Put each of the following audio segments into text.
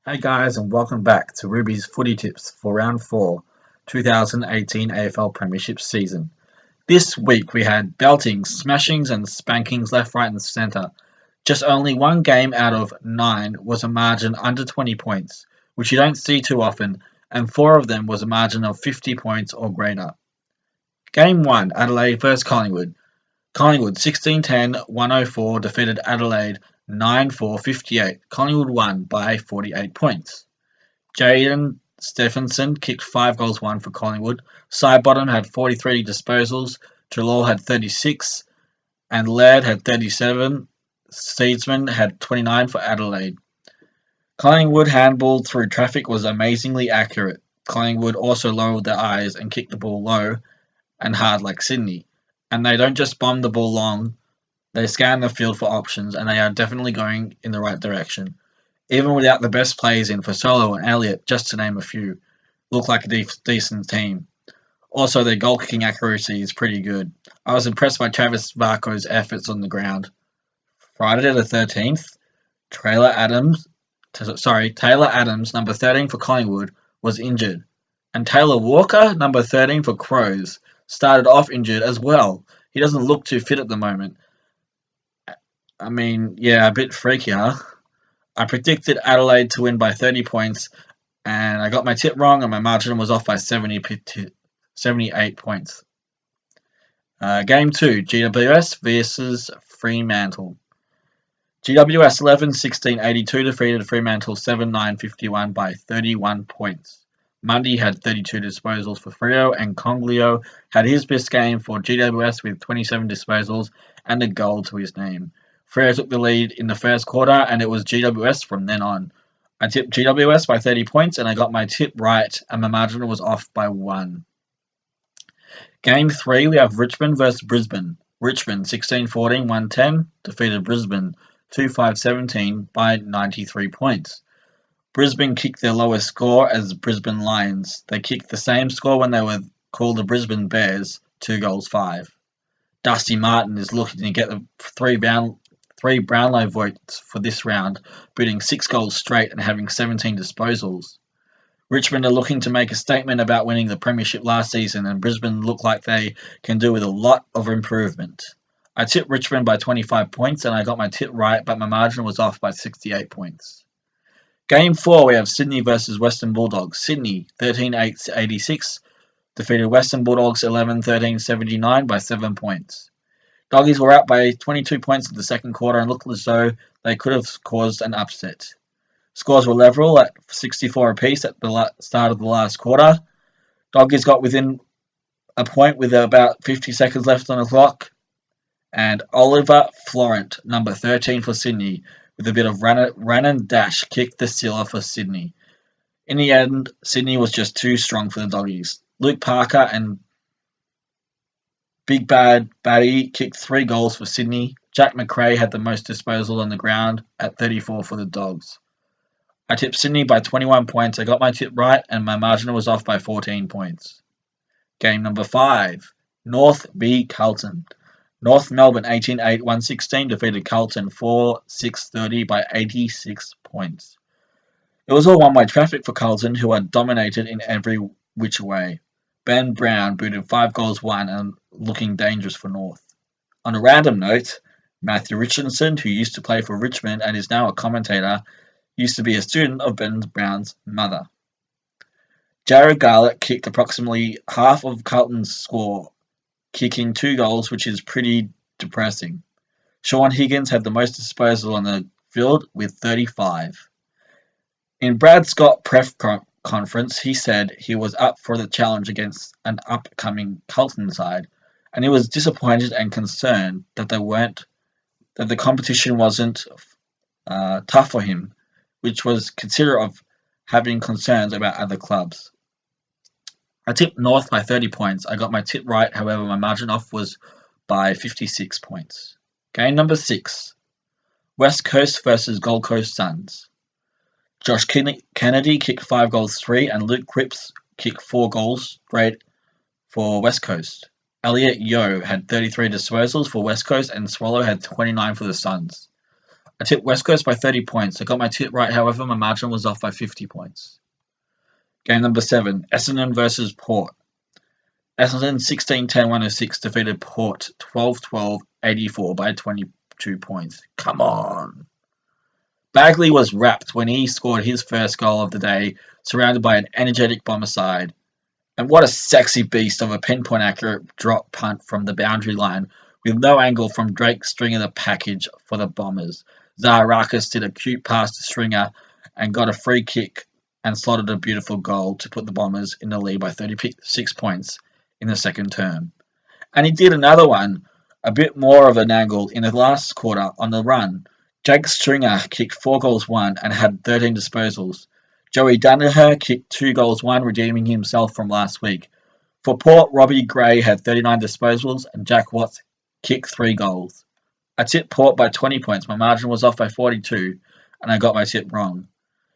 Hey guys, and welcome back to Ruby's Footy Tips for Round 4, 2018 AFL Premiership season. This week we had beltings, smashings, and spankings left, right, and centre. Just only one game out of 9 was a margin under 20 points, which you don't see too often, and 4 of them was a margin of 50 points or greater. Game 1, Adelaide vs Collingwood. Collingwood 16-10-104 defeated Adelaide 9-4-58. Collingwood won by 48 points. Jaden Stephenson kicked 5 goals, 1 for Collingwood. Sidebottom had 43 disposals. Trelaw had 36. And Laird had 37. Seedsman had 29 for Adelaide. Collingwood handball through traffic was amazingly accurate. Collingwood also lowered their eyes and kicked the ball low and hard like Sydney. And they don't just bomb the ball long, they scan the field for options, and they are definitely going in the right direction. Even without the best players in for Solo and Elliott, just to name a few, look like a decent team. Also, their goal kicking accuracy is pretty good. I was impressed by Travis Varco's efforts on the ground. Friday the 13th, Taylor Adams, number 13 for Collingwood, was injured. And Taylor Walker, number 13 for Crows, started off injured as well. He doesn't look too fit at the moment. A bit freaky, huh? I predicted Adelaide to win by 30 points, and I got my tip wrong, and my margin was off by 78 points. Game 2, GWS versus Fremantle. GWS 11-16-82 defeated Fremantle 7-9-51 by 31 points. Mundy had 32 disposals for Freo, and Conglio had his best game for GWS with 27 disposals and a goal to his name. Freo took the lead in the first quarter, and it was GWS from then on. I tipped GWS by 30 points, and I got my tip right, and my margin was off by 1. Game 3, we have Richmond versus Brisbane. Richmond 16-14-110 defeated Brisbane 2-5-17 by 93 points. Brisbane kicked their lowest score as Brisbane Lions. They kicked the same score when they were called the Brisbane Bears, 2 goals 5. Dusty Martin is looking to get the three Brownlow votes for this round, booting 6 goals straight and having 17 disposals. Richmond are looking to make a statement about winning the premiership last season, and Brisbane look like they can do with a lot of improvement. I tipped Richmond by 25 points, and I got my tip right, but my margin was off by 68 points. Game 4, we have Sydney versus Western Bulldogs. Sydney 13-8-86 defeated Western Bulldogs 11-13-79 by 7 points. Doggies were out by 22 points in the second quarter and looked as though they could have caused an upset. Scores were level at 64 apiece at the start of the last quarter. Doggies got within a point with about 50 seconds left on the clock. And Oliver Florent, number 13 for Sydney, with a bit of run and dash, kicked the sealer for Sydney. In the end, Sydney was just too strong for the Doggies. Luke Parker and Big Bad Batty kicked 3 goals for Sydney. Jack McRae had the most disposal on the ground at 34 for the Dogs. I tipped Sydney by 21 points. I got my tip right, and my margin was off by 14 points. Game number 5, North v Carlton. North Melbourne 18-8-116 defeated Carlton 4-6-30 by 86 points. It was all one-way traffic for Carlton, who had dominated in every which way. Ben Brown booted 5 goals 1 and looking dangerous for North. On a random note, Matthew Richardson, who used to play for Richmond and is now a commentator, used to be a student of Ben Brown's mother. Jared Garlett kicked approximately half of Carlton's score, kicking 2 goals, which is pretty depressing. Sean Higgins had the most disposal on the field with 35. In Brad Scott press conference, he said he was up for the challenge against an upcoming Carlton side, and he was disappointed and concerned that the competition wasn't tough for him, which was considerate of having concerns about other clubs. I tipped North by 30 points. I got my tip right, however, my margin off was by 56 points. Game number 6, West Coast versus Gold Coast Suns. Josh Kennedy kicked 5 goals 3, and Luke Cripps kicked 4 goals straight for West Coast. Elliot Yeo had 33 disposals for West Coast, and Swallow had 29 for the Suns. I tipped West Coast by 30 points. I got my tip right, however, my margin was off by 50 points. Game number 7, Essendon versus Port. Essendon 16-10-106 defeated Port 12-12-84 by 22 points. Come on. Bagley was wrapped when he scored his first goal of the day, surrounded by an energetic Bomber side. And what a sexy beast of a pinpoint accurate drop punt from the boundary line with no angle from Drake Stringer the package for the Bombers. Zaharakis did a cute pass to Stringer and got a free kick and slotted a beautiful goal to put the Bombers in the lead by 36 points in the second term. And he did another one, a bit more of an angle in the last quarter on the run. Jake Stringer kicked 4 goals 1 and had 13 disposals. Joey Daniher kicked 2 goals 1, redeeming himself from last week. For Port, Robbie Gray had 39 disposals and Jack Watts kicked 3 goals. I tipped Port by 20 points. My margin was off by 42 and I got my tip wrong.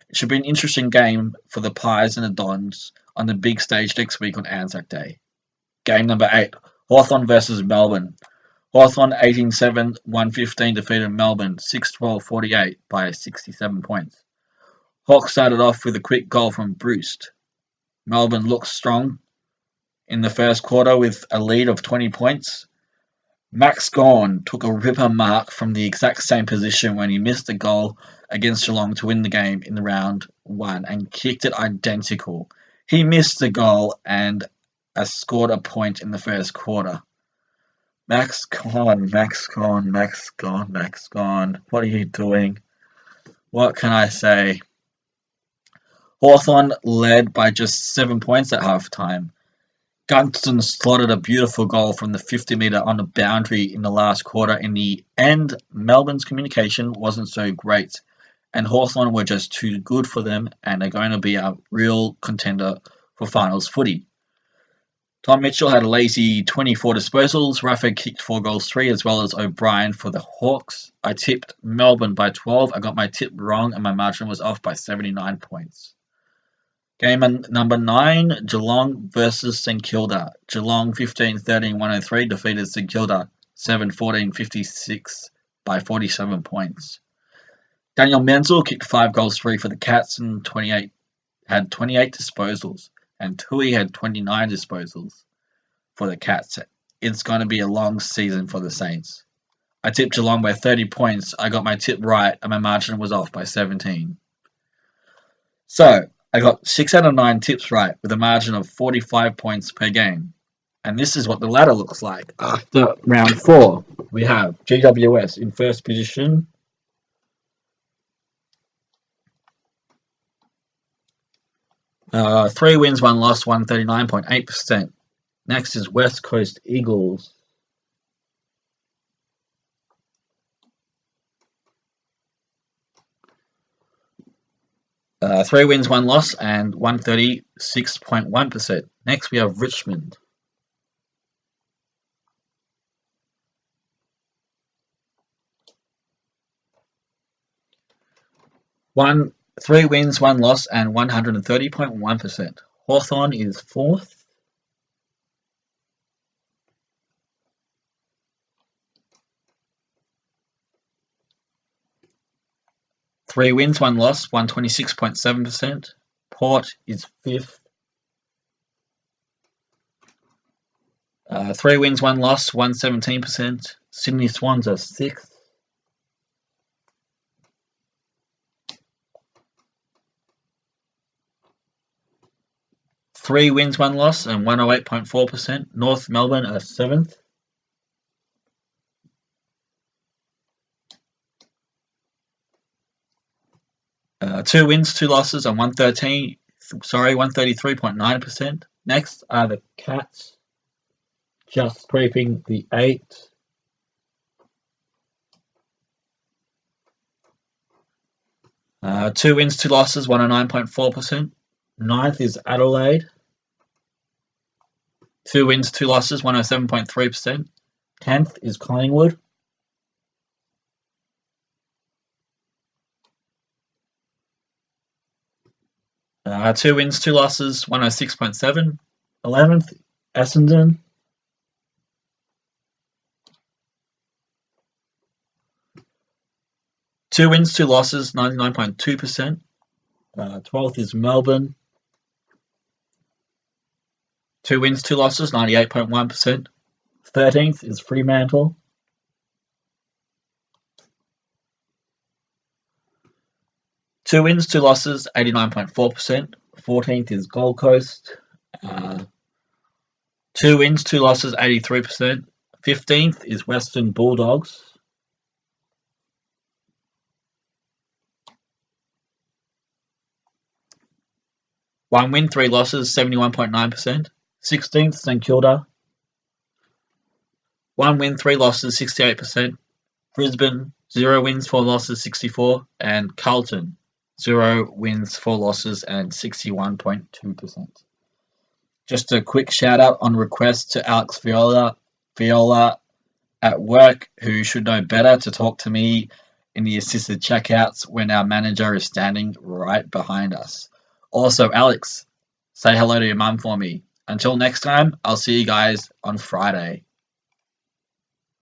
It should be an interesting game for the Pies and the Dons on the big stage next week on Anzac Day. Game number 8, Hawthorn versus Melbourne. Hawthorn 18-7-115 defeated Melbourne 6-12-48 by 67 points. Hawks started off with a quick goal from Bruce. Melbourne looked strong in the first quarter with a lead of 20 points. Max Gawn took a ripper mark from the exact same position when he missed a goal against Geelong to win the game in the round 1 and kicked it identical. He missed the goal and scored a point in the first quarter. Max Gawn. What are you doing? What can I say? Hawthorn led by just 7 points at halftime. Gunston slotted a beautiful goal from the 50-metre on the boundary in the last quarter. In the end, Melbourne's communication wasn't so great, and Hawthorn were just too good for them, and they're going to be a real contender for finals footy. Tom Mitchell had a lazy 24 disposals. Rafa kicked 4 goals 3, as well as O'Brien for the Hawks. I tipped Melbourne by 12. I got my tip wrong, and my margin was off by 79 points. Game number 9, Geelong versus St Kilda. Geelong 15-13-103 defeated St Kilda 7-14-56 by 47 points. Daniel Menzel kicked 5 goals 3 for the Cats and had 28 disposals. And Tui had 29 disposals for the Cats. It's going to be a long season for the Saints. I tipped Geelong by 30 points. I got my tip right, and my margin was off by 17. So, I got 6 out of 9 tips right, with a margin of 45 points per game. And this is what the ladder looks like. After round 4, we have GWS in first position. Three wins, 1 loss, 139.8%. Next is West Coast Eagles. Three wins, 1 loss, and 136.1%. Next we have Richmond. Three wins, 1 loss, and 130.1%. Hawthorn is 4th. Three wins, 1 loss, 126.7%. Port is 5th. 3 wins, 1 loss, 117%. Sydney Swans are 6th. Three wins, 1 loss, and 108.4%. North Melbourne are 7th. Two wins, 2 losses, and 133.9%. Next are the Cats, just scraping the 8th. Two wins, 2 losses, 109.4%. 9th is Adelaide. 2 wins, 2 losses, 107.3%. 10th is Collingwood. 2 wins, 2 losses, 106.7%. 11th, Essendon. 2 wins, 2 losses, 99.2%. 12th is Melbourne. 2 wins, 2 losses, 98.1%. 13th is Fremantle. 2 wins, 2 losses, 89.4%. 14th is Gold Coast. 2 wins, 2 losses, 83%. 15th is Western Bulldogs. 1 win, 3 losses, 71.9%. 16th, St Kilda. 1 win, 3 losses, 68%. Brisbane, 0 wins, 4 losses, 64%. And Carlton, 0 wins, 4 losses, and 61.2%. Just a quick shout out on request to Alex Viola at work, who should know better to talk to me in the assisted checkouts when our manager is standing right behind us. Also, Alex, say hello to your mum for me. Until next time, I'll see you guys on Friday.